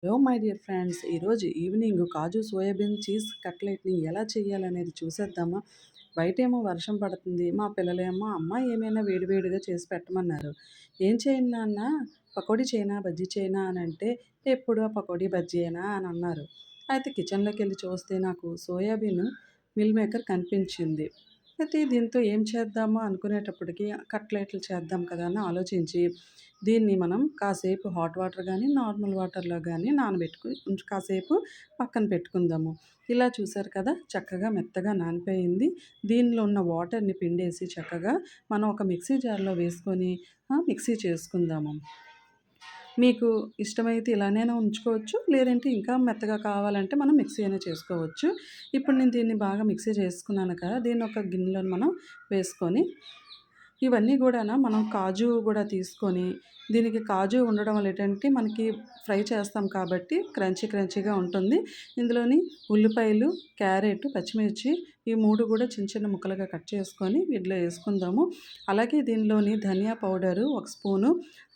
Hello my dear friends, ఈరోజు evening కాజు soybean cheese కట్లెట్ని ఎలా చేయాలనేది చూసేద్దామా. బయటేమో వర్షం పడుతుంది. మా పిల్లలేమో అమ్మ ఏమైనా వేడివేడిగా చేసి పెట్టమన్నారు. ఏం చేయను నాన్న, పకోడీ చేయనా బజ్జీ చేయనా అని అంటే ఎప్పుడు ఆ పకోడీ బజ్జీయేనా అని అన్నారు. అయితే కిచెన్లోకి వెళ్ళి చూస్తే నాకు సోయాబీన్ మిల్ మేకర్ కనిపించింది. అయితే దీంతో ఏం చేద్దామో అనుకునేటప్పటికి కట్లెట్లు చేద్దాం కదా అని ఆలోచించి దీన్ని మనం కాసేపు హాట్ వాటర్ గానీ, నార్మల్ వాటర్‌లో గానీ నానబెట్టుకొని కాసేపు పక్కన పెట్టుకుందాము. ఇలా చూసారు కదా! చక్కగా మెత్తగా నానిపోయింది. దీనిలో ఉన్న వాటర్‌ని పిండేసి చక్కగా మనం ఒక మిక్సీ జార్‌లో వేసుకొని మిక్సీ చేసుకుందాము. మీకు ఇష్టమైతే ఇలానైనా ఉంచుకోవచ్చు. లేదంటే ఇంకా మెత్తగా కావాలంటే మనం మిక్సీ అయినా చేసుకోవచ్చు. ఇప్పుడు నేను దీన్ని బాగా మిక్సీ చేసుకున్నాను కదా! దీన్ని ఒక గిన్నెలో మనం వేసుకొని ఇవన్నీ గూడాను మనం కాజు గూడా తీసుకొని, దీనికి కాజు ఉండడం వల్ల ఏంటంటే, మనకి ఫ్రై చేస్తాం కాబట్టి క్రంచీగా ఉంటుంది. ఇందులోని ఉల్లిపాయలు, క్యారెట్, పచ్చిమిర్చి ఈ 3 గూడా చిన్న చిన్న ముక్కలుగా కట్ చేసుకొని వీటిలో యేసుకుందాము. అలాగే దీనిలోని ధనియా పౌడరు 1 స్పూను,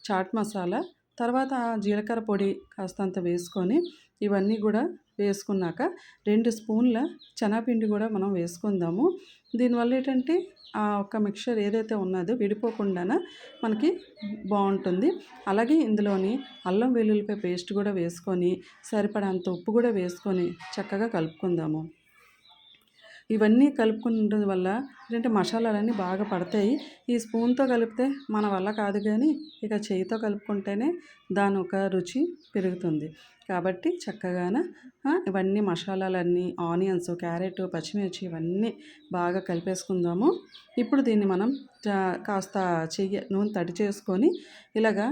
చాట్ మసాలా, తర్వాత జీలకర్ర పొడి కాస్తంత వేసుకొని, ఇవన్నీ గూడా వేసుకున్నాక 2 స్పూన్ల శనగపిండి గూడా మనం వేసుకుందాము. దీనివల్ల ఏంటంటే ఒక మిక్చర్ ఏదైతే ఉన్నదో విడిపోకుండాన మనకి బావుంటుంది. అలాగే ఇందులోని అల్లం వెల్లుల్లిపాయ పేస్ట్ గూడా వేసుకొని, సరిపడంత ఉప్పు గూడా వేసుకొని చక్కగా కలుపుకుందాము. ఇవన్నీ కలుపుకుండడం వల్ల ఏంటంటే మసాలాలన్నీ బాగా పడతాయి. ఈ స్పూన్‌తో కలిపితే మన వల్ల కాదు గానీ, ఇక చేయితో కలుపుకుంటేనే దానొక రుచి పెరుగుతుంది. కాబట్టి చక్కగాన ఇవన్నీ మసాలాలన్నీ ఆనియన్స్, క్యారెట్, పచ్చిమిర్చి ఇవన్నీ బాగా కలిపేసుకుందాము. ఇప్పుడు దీన్ని మనం కాస్త నూనె తడి చేసుకొని ఇలాగా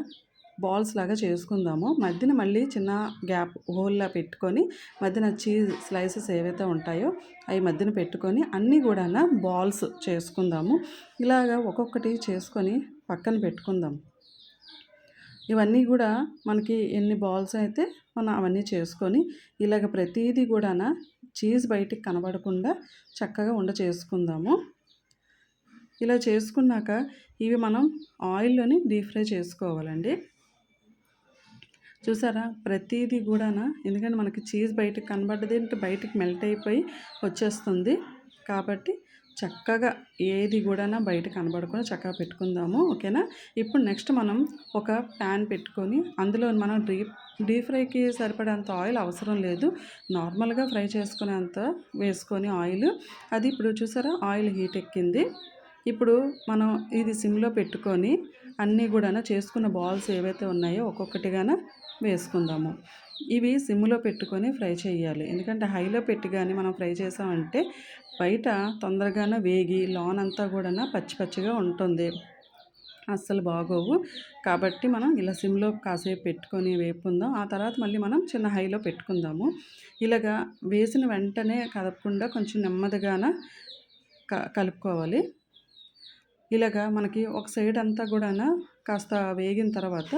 బాల్స్ లాగా చేసుకుందాము. మధ్యన మళ్ళీ చిన్న గ్యాప్ హోల్‌లా పెట్టుకొని మధ్యన చీజ్ స్లైసెస్ ఏవైతే ఉంటాయో అవి మధ్యన పెట్టుకొని అన్నీ కూడాన బాల్స్ చేసుకుందాము. ఇలాగా ఒక్కొక్కటి చేసుకొని పక్కన పెట్టుకుందాం. ఇవన్నీ గూడా మనకి ఎన్ని బాల్స్ అయితే మనం అవన్నీ చేసుకొని ఇలాగ ప్రతీది గూడాన చీజ్ బయటికి కనబడకుండా చక్కగా చేసుకుందాము. ఇలా చేసుకున్నాక ఇవి మనం ఆయిల్‌లోని డీప్ ఫ్రై చేసుకోవాలండి. చూసారా? ప్రతీది గూడాన ఎందుకంటే మనకి చీజ్ బయటకి కనబడ్డదేంటి బయటికి మెల్ట్ అయిపోయి వచ్చేస్తుంది. కాబట్టి చక్కగా ఏది గూడాన బయట కనబడకుండా చక్కగా పెట్టుకుందాము. ఓకేనా? ఇప్పుడు నెక్స్ట్ మనం ఒక ప్యాన్ పెట్టుకొని అందులో మనం డీప్ ఫ్రైకి సరిపడేంత ఆయిల్ అవసరం లేదు. నార్మల్‌గా ఫ్రై చేసుకునేంత వేసుకొని ఆయిల్. అది ఇప్పుడు చూసారా? ఆయిల్ హీట్ ఎక్కింది. ఇప్పుడు మనం ఇది సిమ్‌లో పెట్టుకొని అన్నీ గూడాను చేసుకున్న బాల్స్ ఏవైతే ఉన్నాయో ఒక్కొక్కటిగాన వేసుకుందాము. ఇవి సిమ్‌లో పెట్టుకొని ఫ్రై చేయాలి. ఎందుకంటే హైలో పెట్టి గాని మనం ఫ్రై చేసామంటే బయట తొందరగానే వేగి లోనంతా గూడాను పచ్చి పచ్చిగా ఉంటుంది. అస్సలు బాగోవు. కాబట్టి మనం ఇలా సిమ్‌లో కాసేపు పెట్టుకొని వేపుకుందాం. ఆ తర్వాత మళ్ళీ మనం చిన్న హైలో పెట్టుకుందాము. ఇలాగా వేసిన వెంటనే కదపకుండా కొంచెం నెమ్మదిగాన కలుపుకోవాలి. ఇలాగా మనకి ఒక సైడ్ అంతా గూడాను కాస్త వేగిన తర్వాత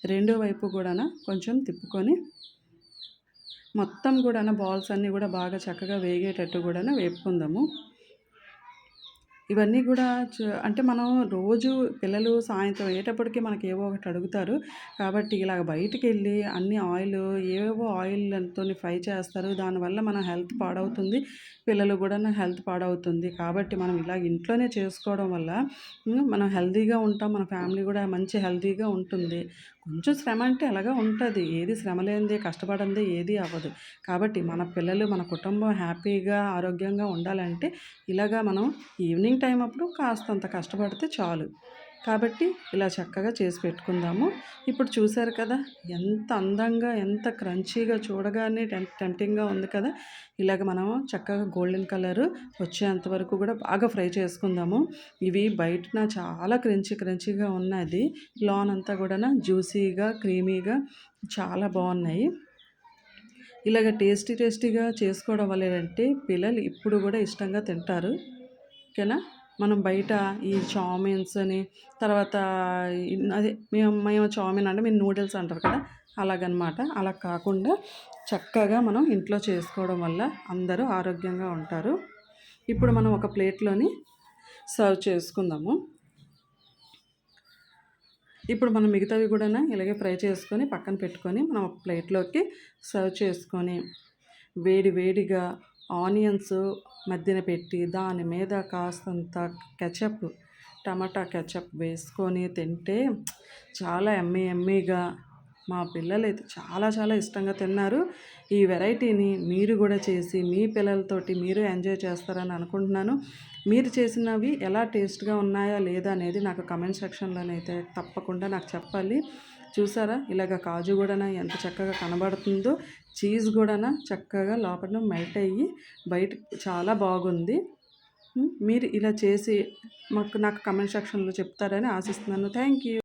రెండో వైపు గూడాను కొంచెం తిప్పుకొని మొత్తం గూడాను బాల్స్ అన్నీ గూడా బాగా చక్కగా వేగేటట్టు గూడాను వేపుకుందాము. ఇవన్నీ గూడా అంటే మనం రోజు పిల్లలు సాయంత్రం అయ్యేటప్పటికి మనకి ఏవో ఒకటి అడుగుతారు. కాబట్టి ఇలాగ బయటికెళ్ళి అన్ని ఏవేవో ఆయిల్‌లతోని ఫ్రై చేస్తారు. దానివల్ల మన హెల్త్ పాడవుతుంది. పిల్లలు గూడాను హెల్త్ పాడవుతుంది. కాబట్టి మనం ఇలా ఇంట్లోనే చేసుకోవడం వల్ల మనం హెల్తీగా ఉంటాం. మన ఫ్యామిలీ గూడా మంచి హెల్తీగా ఉంటుంది. కొంచెం శ్రమ అంటే ఎలాగో ఉంటది. ఏది శ్రమ లేనిదే, కష్టపడందే ఏది అవ్వదు. కాబట్టి మన పిల్లలు, మన కుటుంబం హ్యాపీగా, ఆరోగ్యంగా ఉండాలంటే ఇలాగా మనం ఈవినింగ్ టైం అప్పుడు కాస్తంత కష్టపడితే చాలు. కాబట్టి ఇలా చక్కగా చేసి పెట్టుకుందాము. ఇప్పుడు చూసారు కదా! ఎంత అందంగా, ఎంత క్రంచీగా చూడగానే టెంప్టింగ్‌గా ఉంది కదా! ఇలాగ మనం చక్కగా గోల్డెన్ కలర్ వచ్చేంత వరకు కూడా బాగా ఫ్రై చేసుకుందాము. ఇవి బయటన చాలా క్రంచీగా ఉన్నది. లోనంతా కూడాను జ్యూసీగా, క్రీమీగా చాలా బాగున్నాయి. ఇలాగ టేస్టీగా చేసుకోవడం వల్ల ఏంటంటే పిల్లలు ఇప్పుడు కూడా ఇష్టంగా తింటారు. ఓకేనా? మనం బయట ఈ చావుమిన్స్ అని తర్వాత అదే మేము చావుమిన్ అంటే మీరు నూడిల్స్ అంటారు కదా! అలాగనమాట. అలా కాకుండా చక్కగా మనం ఇంట్లో చేసుకోవడం వల్ల అందరూ ఆరోగ్యంగా ఉంటారు. ఇప్పుడు మనం ఒక ప్లేట్‌లోని సర్వ్ చేసుకుందాము. ఇప్పుడు మనం మిగతావి కూడాను ఇలాగే ఫ్రై చేసుకొని పక్కన పెట్టుకొని మనం ఒక ప్లేట్‌లోకి సర్వ్ చేసుకొని, వేడి వేడిగా ఆనియన్స్ మధ్యన పెట్టి దాని మీద కాస్తంత కెచప్, టమాటా కెచప్ వేసుకొని తింటే చాలా యమ్మీగా మా పిల్లలైతే చాలా చాలా ఇష్టంగా తిన్నారు. ఈ వెరైటీని మీరు కూడా చేసి మీ పిల్లలతోటి మీరు ఎంజాయ్ చేస్తారని అనుకుంటున్నాను. మీరు చేసినవి ఎలా టేస్ట్‌గా ఉన్నాయా లేదా అనేది నాకు కామెంట్ సెక్షన్‌లోనైతే తప్పకుండా నాకు చెప్పాలి. చూసారా ఇలాగ కాజు గూడాను ఎంత చక్కగా కనబడుతుందో, చీజ్ గూడాను చక్కగా లోపల మెల్ట్ అయ్యి బయట చాలా బాగుంది. మీరు ఇలా చేసి నాకు కామెంట్ సెక్షన్‌లో చెప్తారని ఆశిస్తున్నాను. Thank you.